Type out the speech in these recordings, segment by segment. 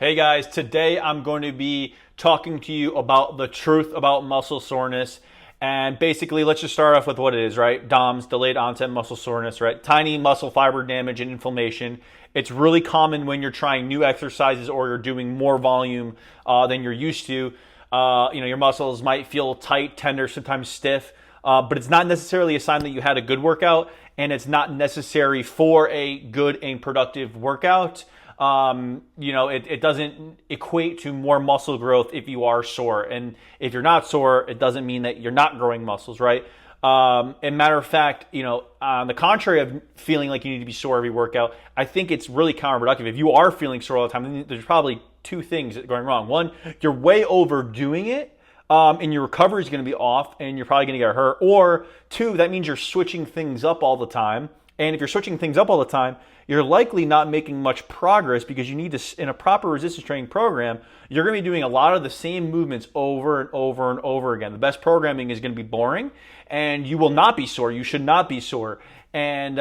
Hey guys, today I'm going to be talking to you about the truth about muscle soreness. And basically, let's just start off with what it is, right? DOMS, delayed onset muscle soreness, right? Tiny muscle fiber damage and inflammation. It's really common when you're trying new exercises or you're doing more volume than you're used to. Your muscles might feel tight, tender, sometimes stiff, but it's not necessarily a sign that you had a good workout, and it's not necessary for a good and productive workout. It doesn't equate to more muscle growth if you are sore. And if you're not sore, it doesn't mean that you're not growing muscles, right? And matter of fact, on the contrary of feeling like you need to be sore every workout, I think it's really counterproductive. If you are feeling sore all the time, then there's probably two things going wrong. One, you're way overdoing it. And your recovery is going to be off and you're probably going to get hurt. Or two, that means you're switching things up all the time. And if you're switching things up all the time, you're likely not making much progress because you need to, in a proper resistance training program, you're going to be doing a lot of the same movements over and over and over again. The best programming is going to be boring and you will not be sore. You should not be sore. And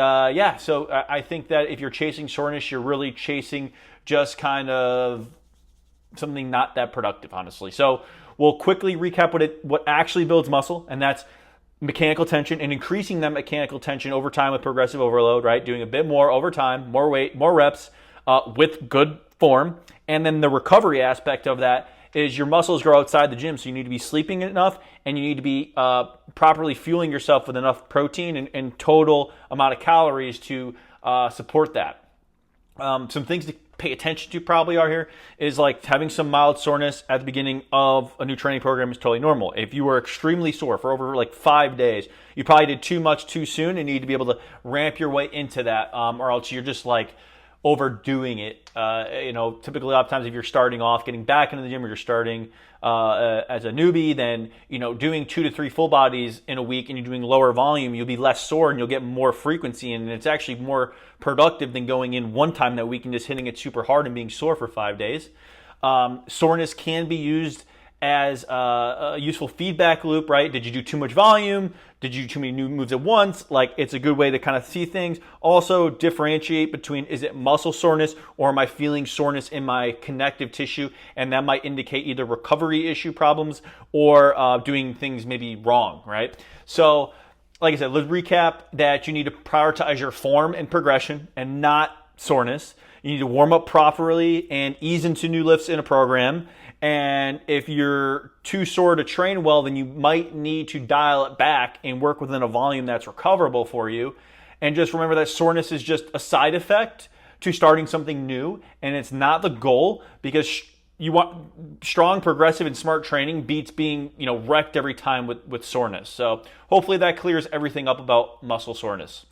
so I think that if you're chasing soreness, you're really chasing just kind of something not that productive, honestly. So we'll quickly recap what actually builds muscle, and that's mechanical tension and increasing that mechanical tension over time with progressive overload, right? Doing a bit more over time, more weight, more reps with good form. And then the recovery aspect of that is your muscles grow outside the gym, so you need to be sleeping enough and you need to be properly fueling yourself with enough protein and total amount of calories to support that. Some things to pay attention to probably are here is like having some mild soreness at the beginning of a new training program is totally normal. If you were extremely sore for over like 5 days, you probably did too much too soon and need to be able to ramp your way into that, or else you're just like overdoing it. Typically a lot of times if you're starting off getting back into the gym or you're starting as a newbie, then doing 2 to 3 full bodies in a week and you're doing lower volume, you'll be less sore and you'll get more frequency, and it's actually more productive than going in one time that week and just hitting it super hard and being sore for 5 days. Soreness can be used as a useful feedback loop, right? Did you do too much volume? Did you do too many new moves at once? Like, it's a good way to kind of see things. Also differentiate between, is it muscle soreness or am I feeling soreness in my connective tissue? And that might indicate either recovery issue problems or doing things maybe wrong, right? So like I said, let's recap that you need to prioritize your form and progression and not soreness. You need to warm up properly and ease into new lifts in a program. And if you're too sore to train well, then you might need to dial it back and work within a volume that's recoverable for you. And just remember that soreness is just a side effect to starting something new, and it's not the goal, because you want strong, progressive, and smart training beats being wrecked every time with soreness. So hopefully that clears everything up about muscle soreness.